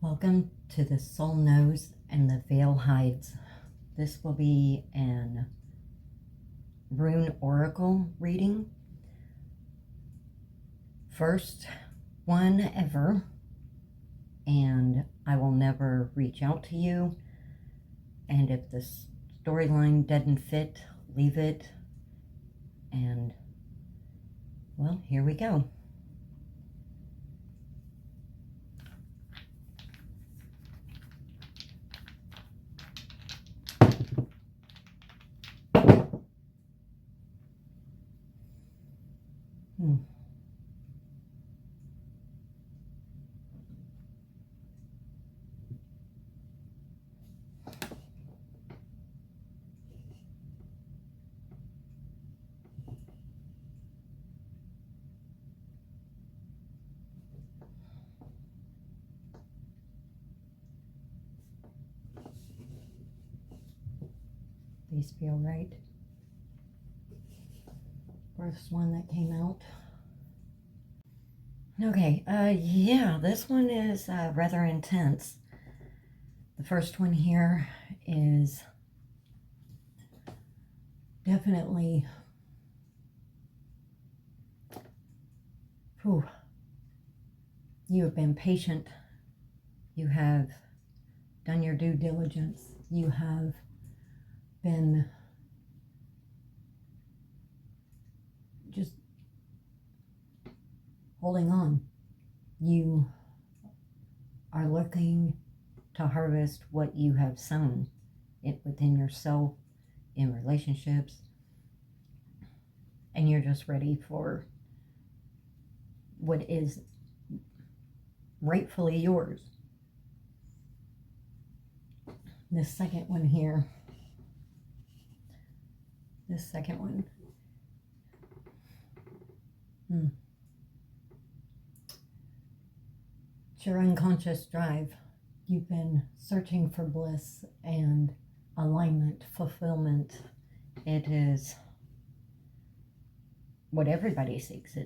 Welcome to the Soul Knows and the Veil Hides. This will be an rune oracle reading. First one ever, and I will never reach out to you. And if the storyline doesn't fit, leave it. And, well, here we go. These feel right. First one that came out. Okay, yeah, this one is rather intense. The first one here is definitely, you have been patient. You have done your due diligence. You have been just holding on. You are looking to harvest what you have sown within yourself, in relationships, and you're just ready for what is rightfully yours. This second one here, it's your unconscious drive. You've been searching for bliss and alignment, fulfillment. It is what everybody seeks.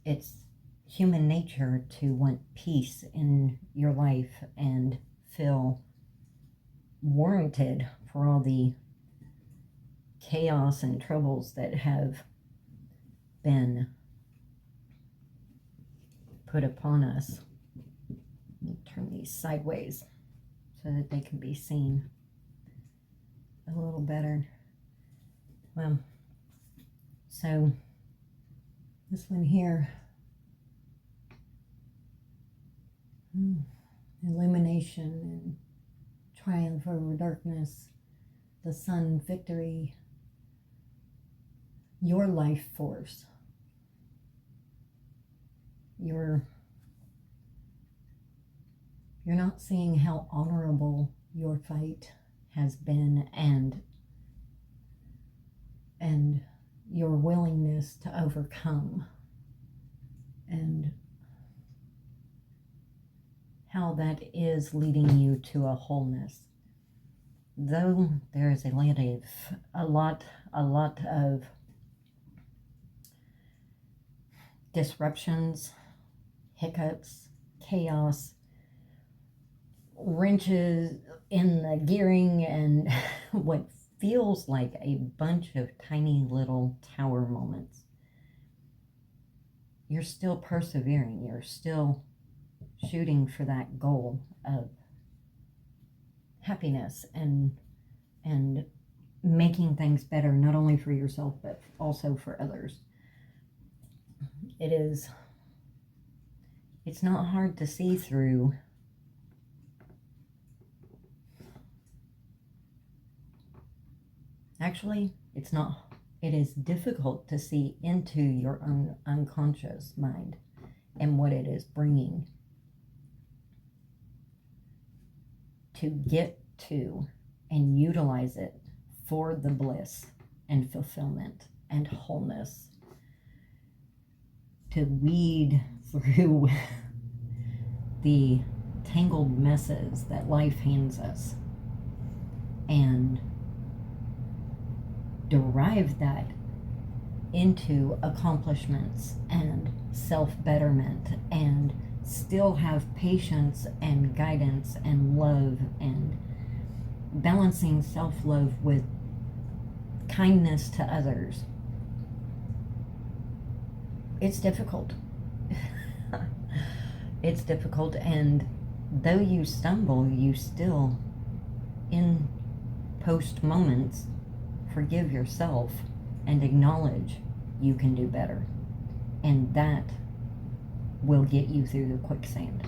It's human nature to want peace in your life and feel warranted for all the chaos and troubles that have been put upon us. Let me turn these sideways so that they can be seen a little better. Well, so this one here, illumination and triumph over darkness, the sun, victory, your life force. You're not seeing how honorable your fight has been and your willingness to overcome, and how that is leading you to a wholeness. Though there is a lot of disruptions, hiccups, chaos, wrenches in the gearing, and what feels like a bunch of tiny little tower moments, you're still persevering. You're still shooting for that goal of happiness and making things better, not only for yourself but also for others. It's not hard to see through. Actually, it's not. It is difficult to see into your own unconscious mind and what it is bringing to get to and utilize it for the bliss and fulfillment and wholeness, to weed through the tangled messes that life hands us and derive that into accomplishments and self-betterment and still have patience and guidance and love and balancing self-love with kindness to others. It's difficult. It's difficult, and though you stumble, you still, in post moments, forgive yourself and acknowledge you can do better. And that will get you through the quicksand.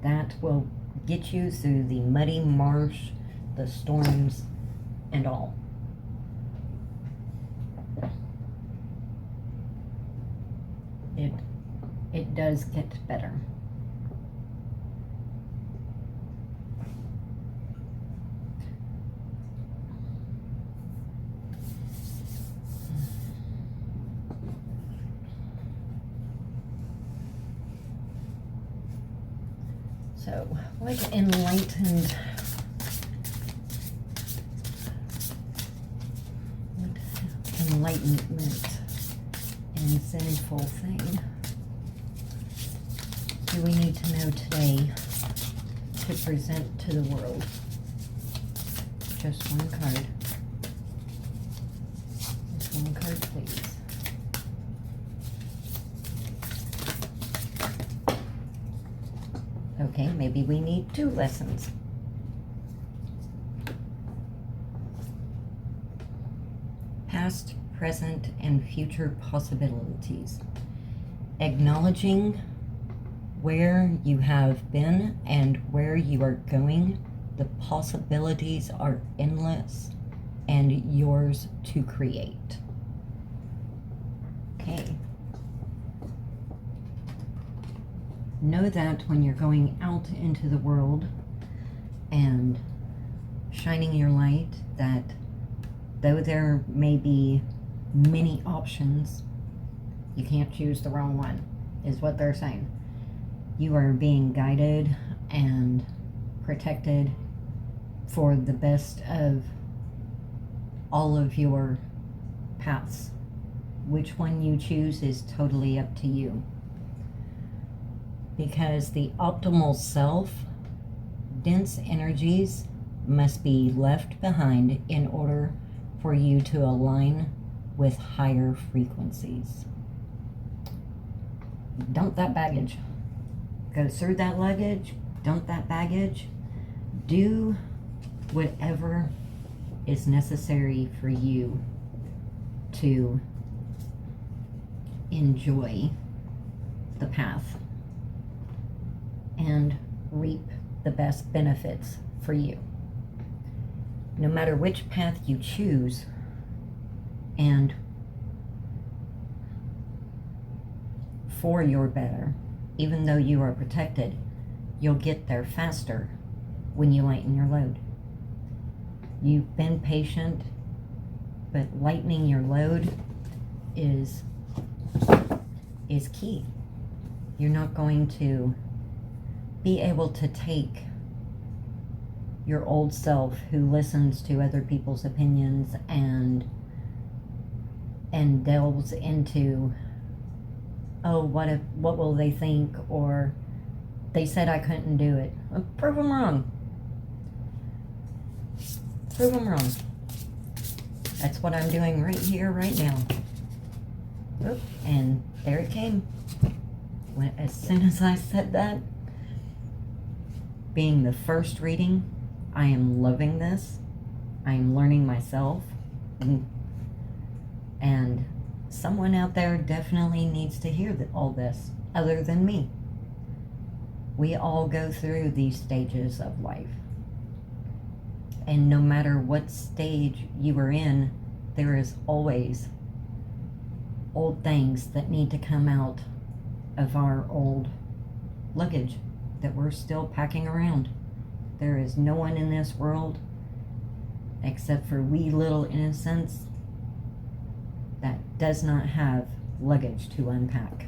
That will get you through the muddy marsh, the storms, and all. It does get better. So, what enlightenment and sinful thing do we need to know today to present to the world? Just one card. Just one card, please. Okay, maybe we need 2 lessons. Past, present, and future possibilities. Acknowledging where you have been and where you are going, the possibilities are endless and yours to create. Okay. Know that when you're going out into the world and shining your light, that though there may be many options, you can't choose the wrong one, is what they're saying. You are being guided and protected for the best of all of your paths. Which one you choose is totally up to you. Because the optimal self, dense energies must be left behind in order for you to align with higher frequencies. Dump that baggage. Go through that luggage, dump that baggage. Do whatever is necessary for you to enjoy the path and reap the best benefits for you. No matter which path you choose, and for your better, even though you are protected, you'll get there faster when you lighten your load. You've been patient, but lightening your load is key. You're not going to be able to take your old self who listens to other people's opinions and delves into, oh, what will they think, or they said I couldn't do it. Well, prove them wrong. Prove them wrong. That's what I'm doing right here, right now. Oop, and there it came. As soon as I said that, being the first reading, I am loving this. I am learning myself. And someone out there definitely needs to hear all this, other than me. We all go through these stages of life. And no matter what stage you are in, there is always old things that need to come out of our old luggage that we're still packing around. There is no one in this world, except for wee-little-innocence, that does not have luggage to unpack.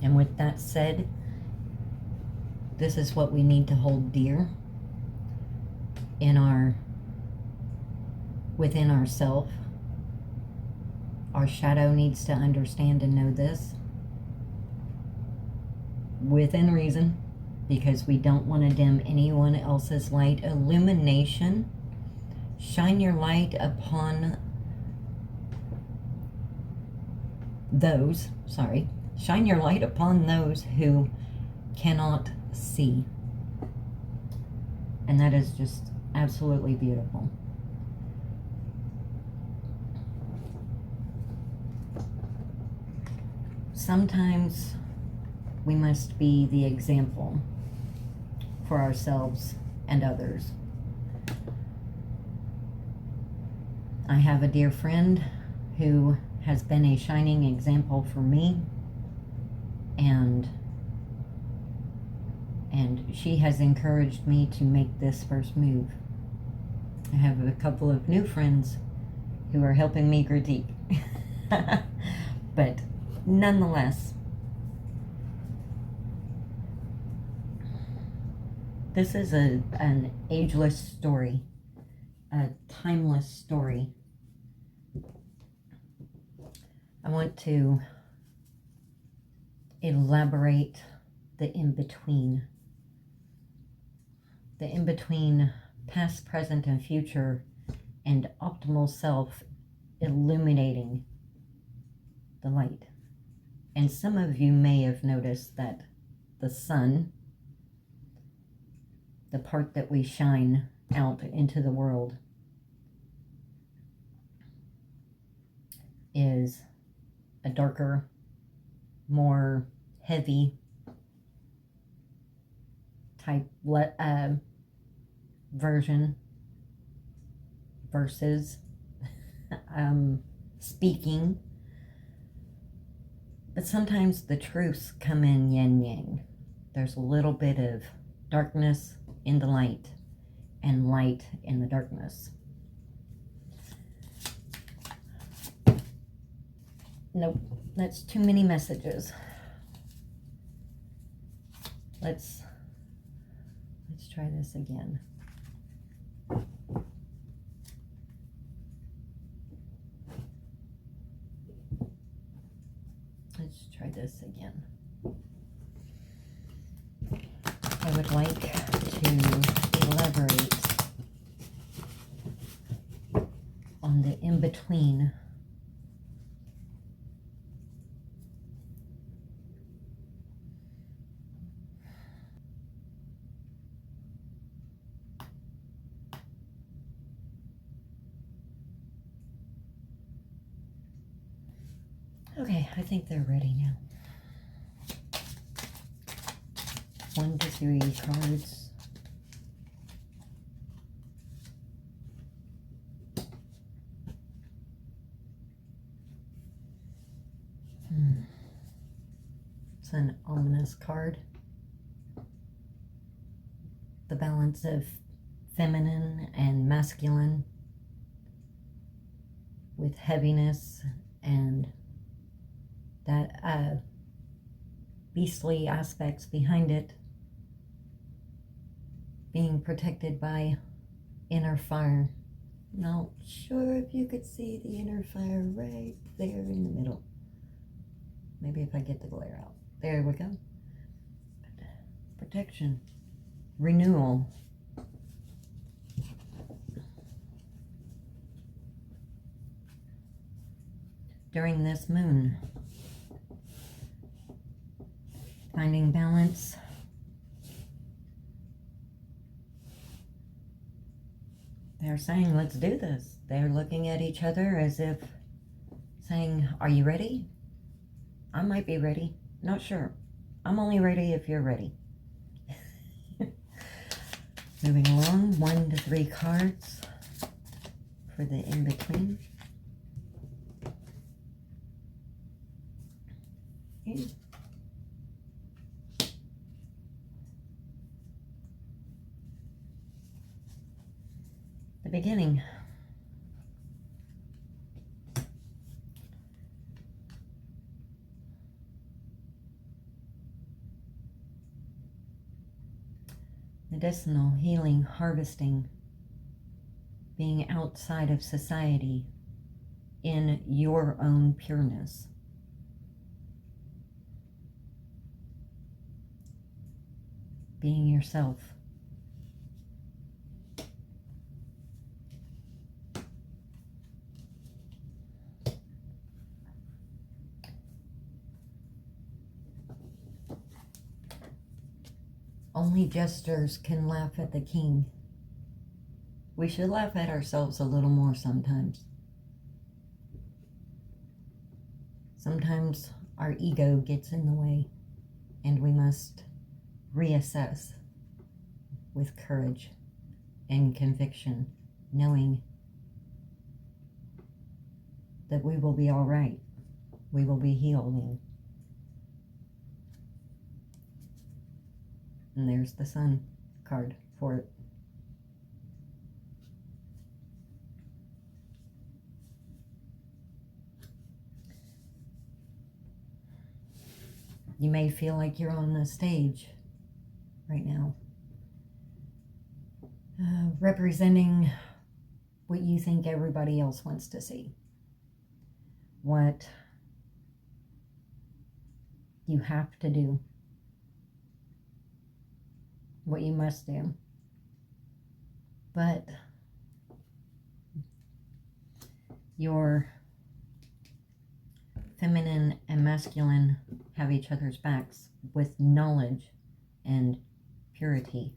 And with that said, this is what we need to hold dear within ourself. Our shadow needs to understand and know this. within reason, because we don't want to dim anyone else's light. Illumination. Shine your light upon those, shine your light upon those who cannot see. And that is just absolutely beautiful. Sometimes we must be the example for ourselves and others. I have a dear friend who has been a shining example for me, and she has encouraged me to make this first move. I have a couple of new friends who are helping me critique. But nonetheless, this is an ageless story, a timeless story. I want to elaborate the in-between. The in-between past, present, and future, and optimal self illuminating the light. And some of you may have noticed that the sun, the part that we shine out into the world, is a darker, more heavy type version versus speaking. But sometimes the truths come in yin yang. There's a little bit of darkness in the light and light in the darkness. Nope, that's too many messages. Let's try this again. Let's try this again. I would like to elaborate on the in-between. Okay, I think they're ready now. 1 to 3 cards. It's an ominous card. The balance of feminine and masculine with heaviness and that beastly aspects behind it, being protected by inner fire. Not sure if you could see the inner fire right there in the middle. Maybe if I get the glare out. There we go. Protection. Renewal. During this moon, finding balance. They're saying, let's do this. They're looking at each other as if saying, are you ready? I might be ready. Not sure. I'm only ready if you're ready. Moving along, 1 to 3 cards for the in-between. Okay. The beginning. Medicinal, healing, harvesting, being outside of society in your own pureness. being yourself. Only jesters can laugh at the king. We should laugh at ourselves a little more sometimes. Sometimes our ego gets in the way, and we must reassess with courage and conviction, knowing that we will be all right. We will be healing. And there's the Sun card for it. You may feel like you're on the stage right now, representing what you think everybody else wants to see, what you have to do, what you must do. But your feminine and masculine have each other's backs with knowledge and purity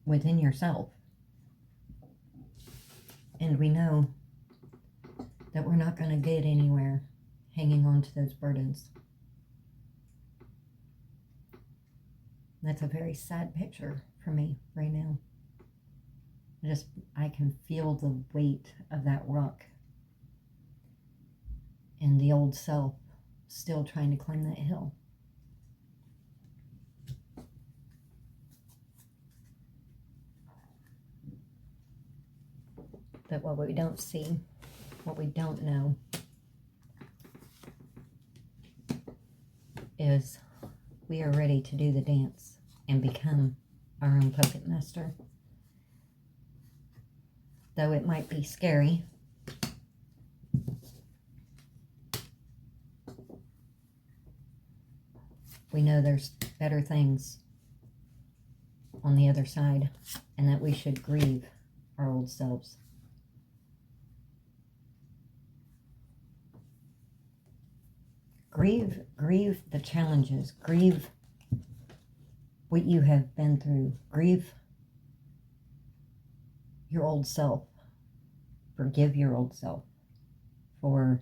within yourself. And we know that we're not going to get anywhere hanging on to those burdens. That's a very sad picture for me right now. I can feel the weight of that rock and the old self still trying to climb that hill. But what we don't see, what we don't know, is we are ready to do the dance and become our own puppet master. Though it might be scary, we know there's better things on the other side, and that we should grieve our old selves. Grieve the challenges. Grieve what you have been through. Grieve your old self. Forgive your old self. For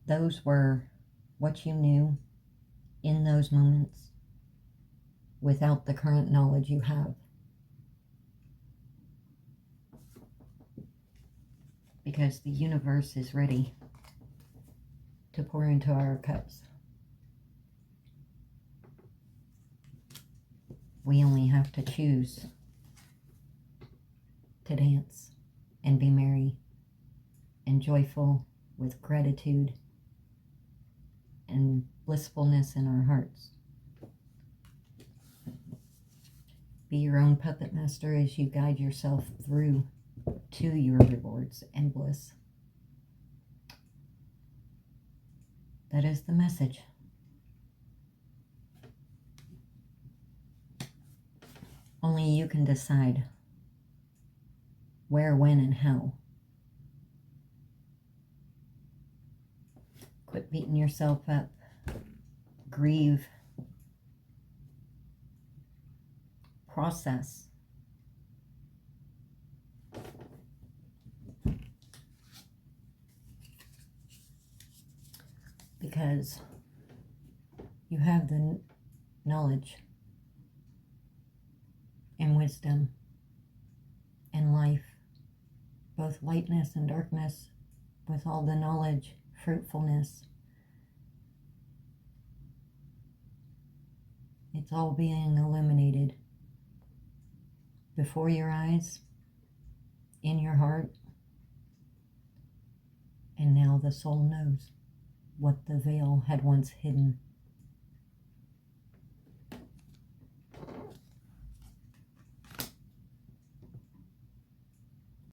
those were what you knew in those moments without the current knowledge you have. Because the universe is ready to pour into our cups. We only have to choose to dance and be merry and joyful with gratitude and blissfulness in our hearts. Be your own puppet master as you guide yourself through to your rewards and bliss. That is the message. Only you can decide where, when, and how. Quit beating yourself up. Grieve. Process. Because you have the knowledge and wisdom and life, both lightness and darkness, with all the knowledge, fruitfulness. It's all being illuminated before your eyes, in your heart, and now the soul knows what the veil had once hidden.